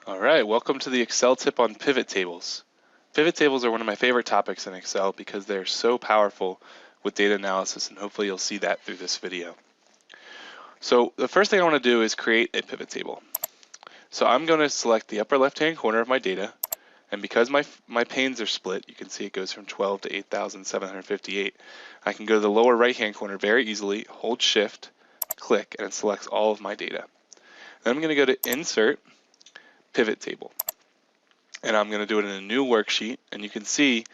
Alright, welcome to the Excel tip on pivot tables. Pivot tables are one of my favorite topics in Excel because they're so powerful with data analysis, and hopefully you'll see that through this video. So the first thing I want to do is create a pivot table. So I'm going to select the upper left hand corner of my data, and because my panes are split, you can see it goes from 12 to 8,758. I can go to the lower right hand corner very easily, hold shift, click, and it selects all of my data. Then I'm going to go to Insert, Pivot Table. And I'm going to do it in a new worksheet, and you can see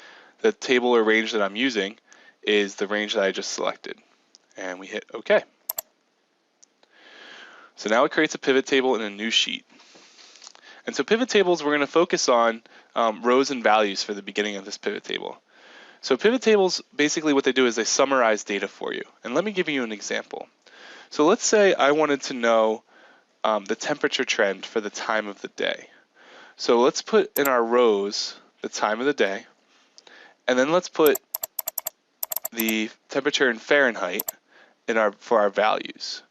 the table or range that I'm using is the range that I just selected. And we hit OK. So now it creates a pivot table in a new sheet. And so pivot tables, we're going to focus on rows and values for the beginning of this pivot table. So pivot tables, basically what they do is they summarize data for you. And let me give you an example. So let's say I wanted to know the temperature trend for the time of the day. So let's put in our rows the time of the day, and then let's put the temperature in Fahrenheit for our values.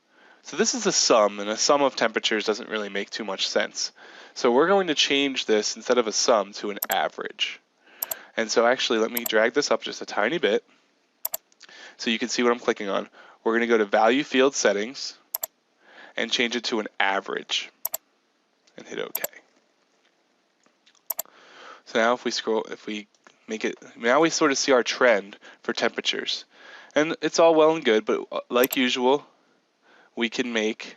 So this is a sum, and a sum of temperatures doesn't really make too much sense. So we're going to change this instead of a sum to an average. And so actually, let me drag this up just a tiny bit so you can see what I'm clicking on. We're going to go to Value Field Settings and change it to an average and hit OK. So now if we make it, now we sort of see our trend for temperatures. And it's all well and good, but like usual, we can make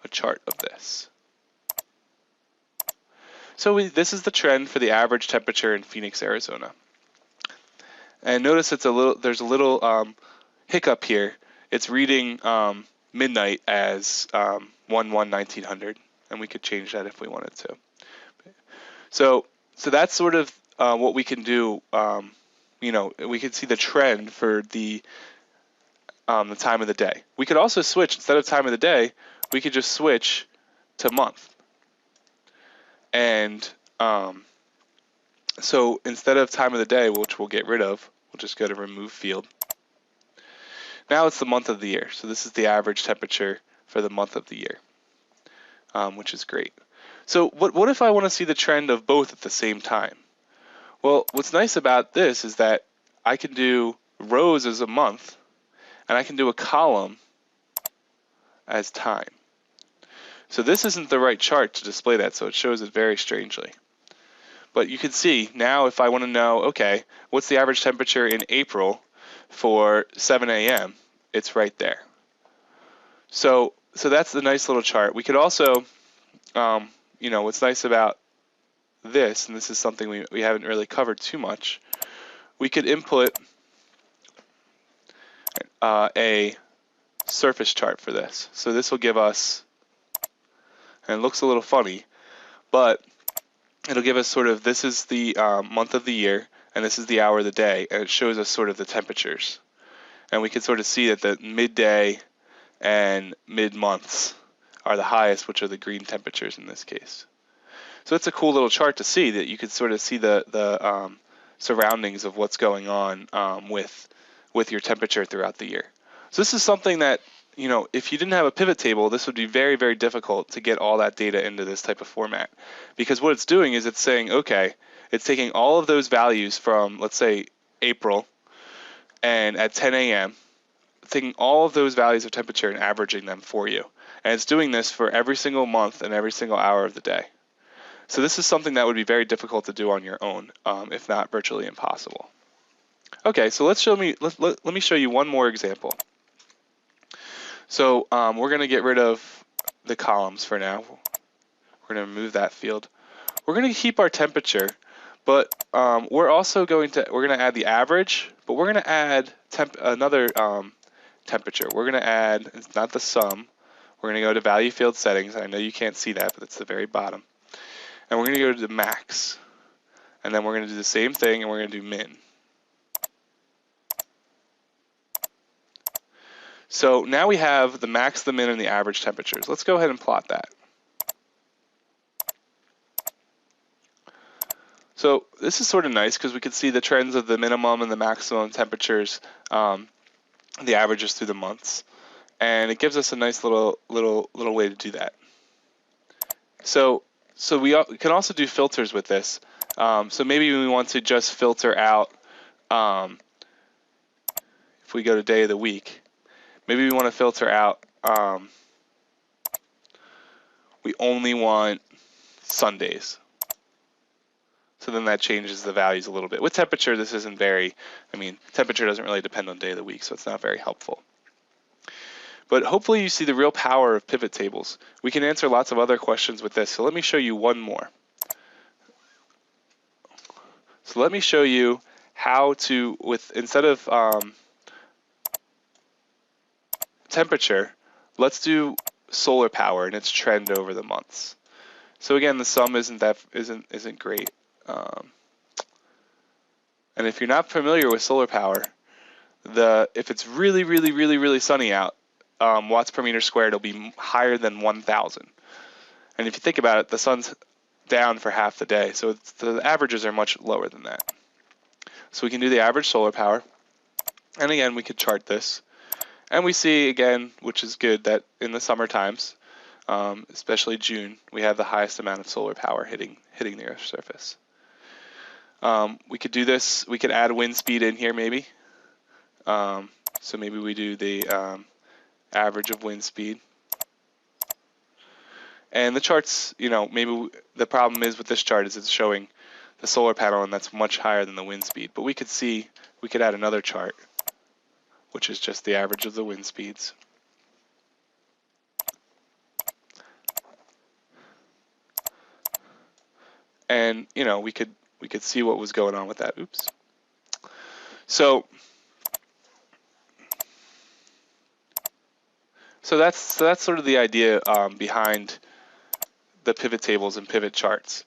a chart of this. So this is the trend for the average temperature in Phoenix, Arizona. And notice there's a little hiccup here. It's reading midnight as 1/1/1900, and we could change that if we wanted to. So that's sort of what we can do. We can see the trend for the time of the day. We could also switch, instead of time of the day, we could just switch to month. And so instead of time of the day, which we'll get rid of, we'll just go to Remove Field. Now it's the month of the year. So this is the average temperature for the month of the year, which is great. So what if I want to see the trend of both at the same time? Well, what's nice about this is that I can do rows as a month, and I can do a column as time. So this isn't the right chart to display that, so it shows it very strangely. But you can see now if I want to know, okay, what's the average temperature in April for 7 a.m., it's right there. So that's the nice little chart. We could also, what's nice about this, and this is something we haven't really covered too much, we could input a surface chart for this. So this will give us, and it looks a little funny, but it'll give us sort of, this is the month of the year, and this is the hour of the day, and it shows us sort of the temperatures. And we can sort of see that the midday and mid-months are the highest, which are the green temperatures in this case. So it's a cool little chart to see, that you could sort of see the surroundings of what's going on with your temperature throughout the year. So this is something that, if you didn't have a pivot table, this would be very, very difficult to get all that data into this type of format. Because what it's doing is it's saying, okay, it's taking all of those values from, let's say, April, and at 10 a.m., taking all of those values of temperature and averaging them for you. And it's doing this for every single month and every single hour of the day. So this is something that would be very difficult to do on your own, if not virtually impossible. Okay, so let me show you one more example. So we're going to get rid of the columns for now. We're going to remove that field. We're going to keep our temperature, but we're also going to add the average, but we're going to add another temperature. We're going to add, it's not the sum, we're going to go to Value Field Settings. I know you can't see that, but it's the very bottom. And we're going to go to the max. And then we're going to do the same thing, and we're going to do min. So now we have the max, the min, and the average temperatures. Let's go ahead and plot that. So this is sort of nice because we can see the trends of the minimum and the maximum temperatures, the averages through the months. and it gives us a nice little way to do that. So we can also do filters with this. So maybe we want to just filter out, if we go to day of the week, maybe we want to filter out, we only want Sundays. So then that changes the values a little bit. With temperature, this isn't very, temperature doesn't really depend on day of the week, so it's not very helpful. But hopefully you see the real power of pivot tables. We can answer lots of other questions with this, so let me show you one more. So let me show you how to, instead of temperature, let's do solar power and its trend over the months. So again, the sum isn't great. And if you're not familiar with solar power, if it's really sunny out, watts per meter squared will be higher than 1,000. And if you think about it, the sun's down for half the day, so the averages are much lower than that. So we can do the average solar power, and again we could chart this, and we see again, which is good, that in the summer times, especially June, we have the highest amount of solar power hitting the Earth's surface. We could do this. We could add wind speed in here maybe. So maybe we do the average of wind speed. And the charts, maybe the problem is with this chart is it's showing the solar panel, and that's much higher than the wind speed. But we could add another chart, which is just the average of the wind speeds. And we could see what was going on with that. Oops. So that's sort of the idea behind the pivot tables and pivot charts.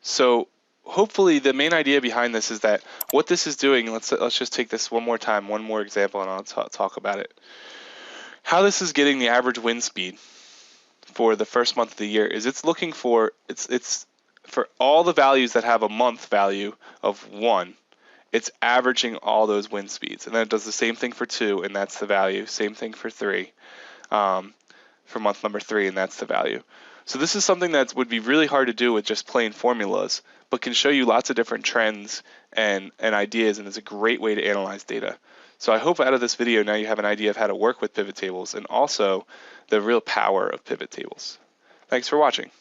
So hopefully the main idea behind this is that what this is doing, let's just take this one more time, one more example, and I'll talk about it. How this is getting the average wind speed for the first month of the year is it's looking for, it's for all the values that have a month value of 1, it's averaging all those wind speeds. And then it does the same thing for 2, and that's the value. Same thing for 3, for month number 3, and that's the value. So this is something that would be really hard to do with just plain formulas, but can show you lots of different trends and ideas, and is a great way to analyze data. So I hope out of this video now you have an idea of how to work with pivot tables and also the real power of pivot tables. Thanks for watching.